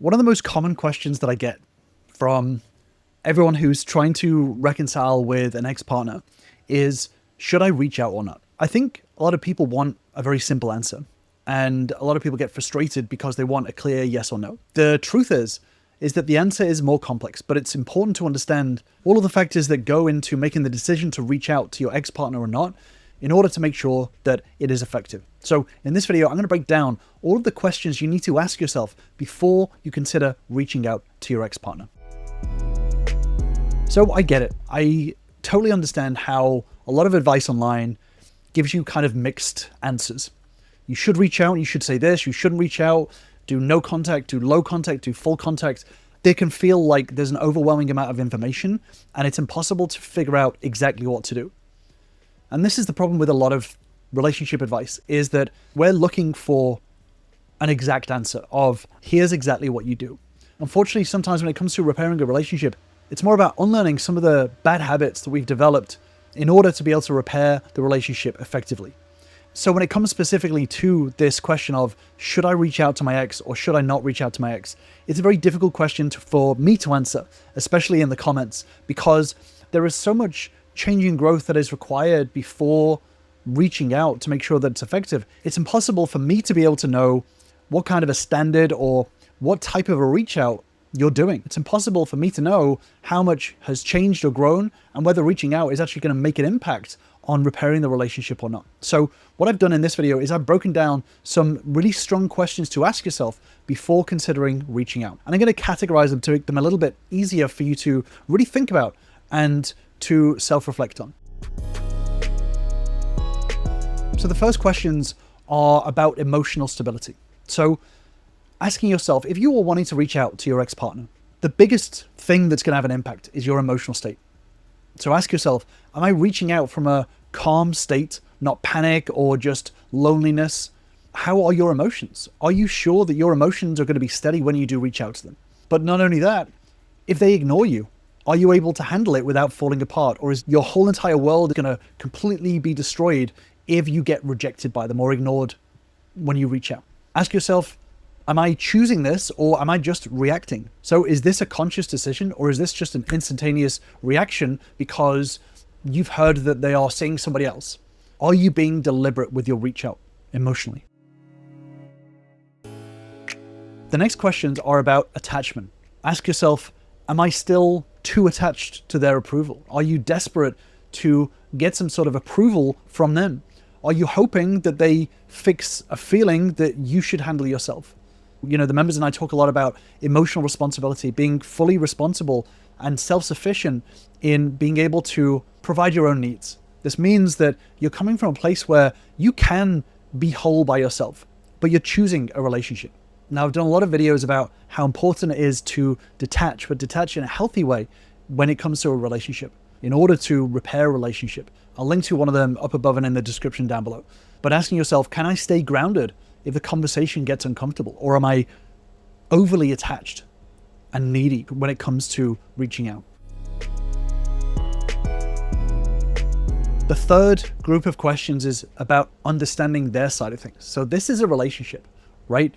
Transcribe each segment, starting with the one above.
One of the most common questions that I get from everyone who's trying to reconcile with an ex-partner is, should I reach out or not? I think a lot of people want a very simple answer, and a lot of people get frustrated because they want a clear yes or no. The truth is that the answer is more complex, but it's important to understand all of the factors that go into making the decision to reach out to your ex-partner or not in order to make sure that it is effective. So in this video, I'm going to break down all of the questions you need to ask yourself before you consider reaching out to your ex-partner. So I get it. I totally understand how a lot of advice online gives you kind of mixed answers. You should reach out, you should say this, you shouldn't reach out, do no contact, do low contact, do full contact. They can feel like there's an overwhelming amount of information and it's impossible to figure out exactly what to do. And this is the problem with a lot of relationship advice, is that we're looking for an exact answer of here's exactly what you do. Unfortunately, sometimes when it comes to repairing a relationship, it's more about unlearning some of the bad habits that we've developed in order to be able to repair the relationship effectively. So when it comes specifically to this question of should I reach out to my ex or should I not reach out to my ex, it's a very difficult question for me to answer, especially in the comments, because there is so much changing growth that is required before reaching out to make sure that it's effective. It's impossible for me to be able to know what kind of a standard or what type of a reach out you're doing. It's impossible for me to know how much has changed or grown and whether reaching out is actually going to make an impact on repairing the relationship or not. So what I've done in this video is I've broken down some really strong questions to ask yourself before considering reaching out. And I'm going to categorize them to make them a little bit easier for you to really think about and to self-reflect on. So the first questions are about emotional stability. So asking yourself, if you are wanting to reach out to your ex-partner, the biggest thing that's going to have an impact is your emotional state. So ask yourself, am I reaching out from a calm state, not panic or just loneliness? How are your emotions? Are you sure that your emotions are going to be steady when you do reach out to them? But not only that, if they ignore you, are you able to handle it without falling apart? Or is your whole entire world going to completely be destroyed if you get rejected by them or ignored when you reach out? Ask yourself, am I choosing this or am I just reacting? So is this a conscious decision or is this just an instantaneous reaction because you've heard that they are seeing somebody else? Are you being deliberate with your reach out emotionally? The next questions are about attachment. Ask yourself, am I still too attached to their approval? Are you desperate to get some sort of approval from them? Are you hoping that they fix a feeling that you should handle yourself? You know, the members and I talk a lot about emotional responsibility, being fully responsible and self-sufficient in being able to provide your own needs. This means that you're coming from a place where you can be whole by yourself, but you're choosing a relationship. Now, I've done a lot of videos about how important it is to detach, but detach in a healthy way when it comes to a relationship in order to repair a relationship. I'll link to one of them up above and in the description down below. But asking yourself, can I stay grounded if the conversation gets uncomfortable? Or am I overly attached and needy when it comes to reaching out? The third group of questions is about understanding their side of things. So this is a relationship, right?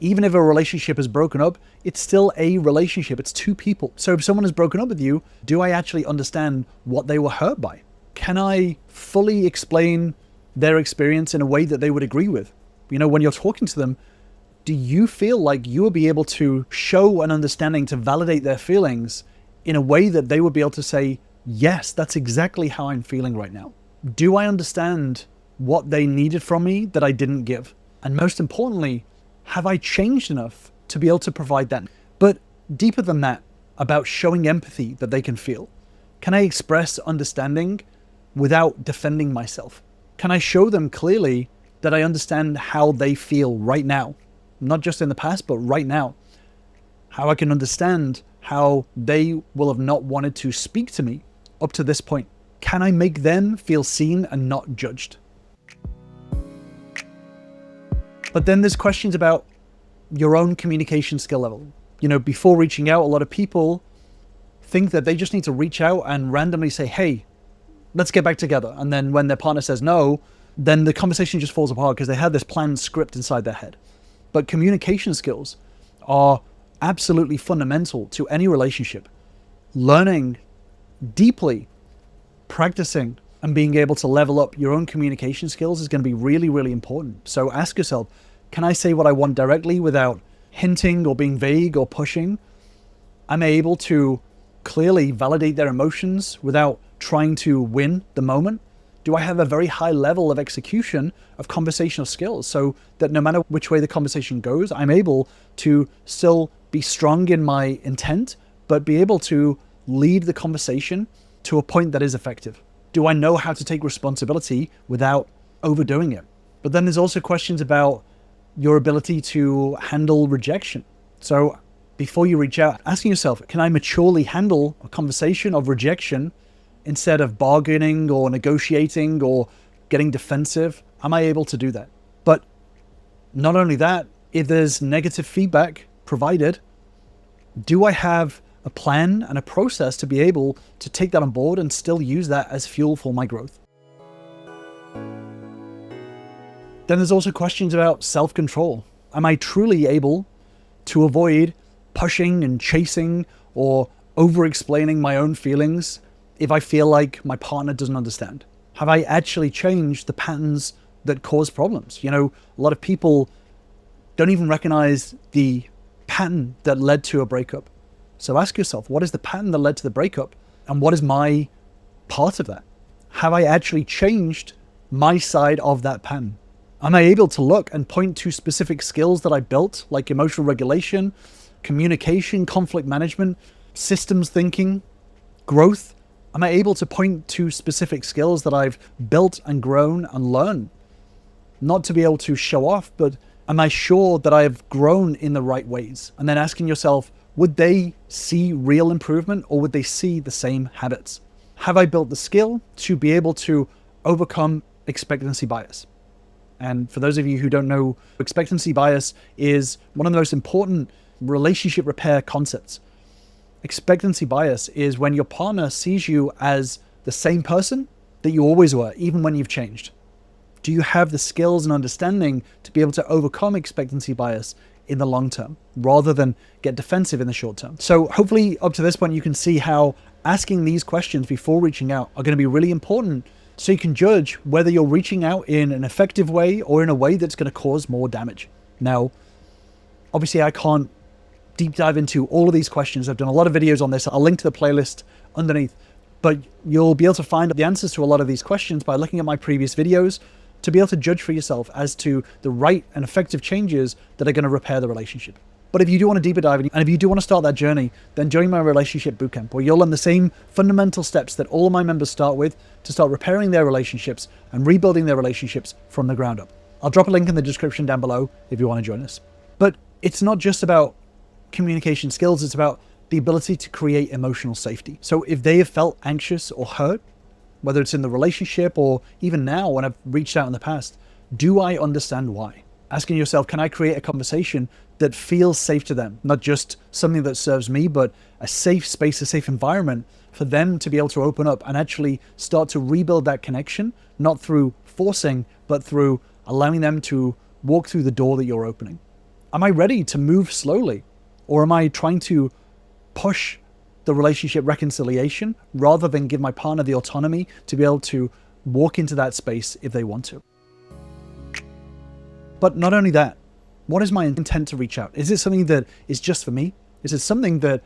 Even if a relationship is broken up, it's still a relationship. It's two people. So if someone has broken up with you, do I actually understand what they were hurt by? Can I fully explain their experience in a way that they would agree with? You know, when you're talking to them, do you feel like you will be able to show an understanding to validate their feelings in a way that they would be able to say, yes, that's exactly how I'm feeling right now? Do I understand what they needed from me that I didn't give? And most importantly, have I changed enough to be able to provide that? But deeper than that, about showing empathy that they can feel. Can I express understanding without defending myself? Can I show them clearly that I understand how they feel right now? Not just in the past, but right now. How I can understand how they will have not wanted to speak to me up to this point. Can I make them feel seen and not judged? But then there's questions about your own communication skill level. You know, before reaching out, a lot of people think that they just need to reach out and randomly say, hey, let's get back together. And then when their partner says no, then the conversation just falls apart because they had this planned script inside their head. But communication skills are absolutely fundamental to any relationship. Learning deeply, practicing, and being able to level up your own communication skills is going to be really, really important. So ask yourself, can I say what I want directly without hinting or being vague or pushing? Am I able to clearly validate their emotions without trying to win the moment? Do I have a very high level of execution of conversational skills so that no matter which way the conversation goes, I'm able to still be strong in my intent, but be able to lead the conversation to a point that is effective? Do I know how to take responsibility without overdoing it? But then there's also questions about your ability to handle rejection. So before you reach out, asking yourself, can I maturely handle a conversation of rejection instead of bargaining or negotiating or getting defensive? Am I able to do that? But not only that, if there's negative feedback provided, do I have a plan and a process to be able to take that on board and still use that as fuel for my growth? Then there's also questions about self-control. Am I truly able to avoid pushing and chasing or over-explaining my own feelings if I feel like my partner doesn't understand? Have I actually changed the patterns that cause problems? You know, a lot of people don't even recognize the pattern that led to a breakup. So ask yourself, what is the pattern that led to the breakup? And what is my part of that? Have I actually changed my side of that pattern? Am I able to look and point to specific skills that I built, like emotional regulation, communication, conflict management, systems thinking, growth? Am I able to point to specific skills that I've built and grown and learned? Not to be able to show off, but am I sure that I have grown in the right ways? And then asking yourself, would they see real improvement or would they see the same habits? Have I built the skill to be able to overcome expectancy bias? And for those of you who don't know, expectancy bias is one of the most important relationship repair concepts. Expectancy bias is when your partner sees you as the same person that you always were, even when you've changed. Do you have the skills and understanding to be able to overcome expectancy bias in the long term, rather than get defensive in the short term? So hopefully up to this point, you can see how asking these questions before reaching out are going to be really important so you can judge whether you're reaching out in an effective way or in a way that's going to cause more damage. Now, obviously I can't deep dive into all of these questions. I've done a lot of videos on this. I'll link to the playlist underneath, but you'll be able to find the answers to a lot of these questions by looking at my previous videos to be able to judge for yourself as to the right and effective changes that are going to repair the relationship. But if you do want to deeper dive, and if you do want to start that journey, then join my Relationship Bootcamp, where you'll learn the same fundamental steps that all of my members start with to start repairing their relationships and rebuilding their relationships from the ground up. I'll drop a link in the description down below if you want to join us. But it's not just about communication skills, it's about the ability to create emotional safety. So if they have felt anxious or hurt, whether it's in the relationship or even now when I've reached out in the past, do I understand why? Asking yourself, can I create a conversation that feels safe to them? Not just something that serves me, but a safe space, a safe environment for them to be able to open up and actually start to rebuild that connection, not through forcing, but through allowing them to walk through the door that you're opening. Am I ready to move slowly? Or am I trying to push the relationship reconciliation rather than give my partner the autonomy to be able to walk into that space if they want to? But not only that, what is my intent to reach out? Is it something that is just for me? Is it something that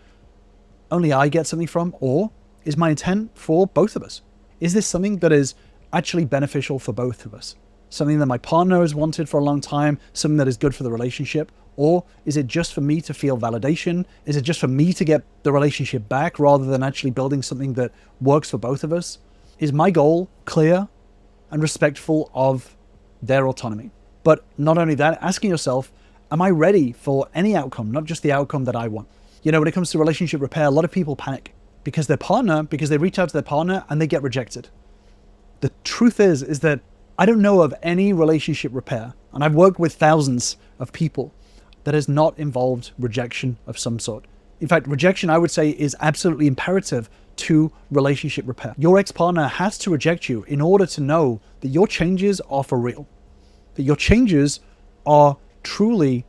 only I get something from? Or is my intent for both of us? Is this something that is actually beneficial for both of us? Something that my partner has wanted for a long time, something that is good for the relationship? Or is it just for me to feel validation? Is it just for me to get the relationship back rather than actually building something that works for both of us? Is my goal clear and respectful of their autonomy? But not only that, asking yourself, am I ready for any outcome, not just the outcome that I want? You know, when it comes to relationship repair, a lot of people panic because they reach out to their partner and they get rejected. The truth is that I don't know of any relationship repair, and I've worked with thousands of people, that has not involved rejection of some sort. In fact, rejection, I would say, is absolutely imperative to relationship repair. Your ex-partner has to reject you in order to know that your changes are for real, that your changes are truly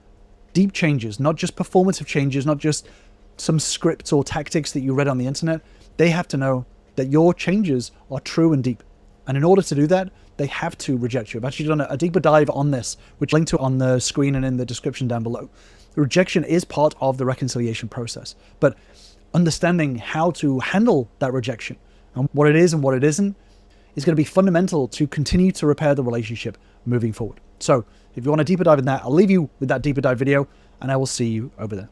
deep changes, not just performative changes, not just some scripts or tactics that you read on the internet. They have to know that your changes are true and deep. And in order to do that, they have to reject you. I've actually done a deeper dive on this, which linked to on the screen and in the description down below. Rejection is part of the reconciliation process, but understanding how to handle that rejection and what it is and what it isn't is going to be fundamental to continue to repair the relationship moving forward. So if you want a deeper dive in that, I'll leave you with that deeper dive video, and I will see you over there.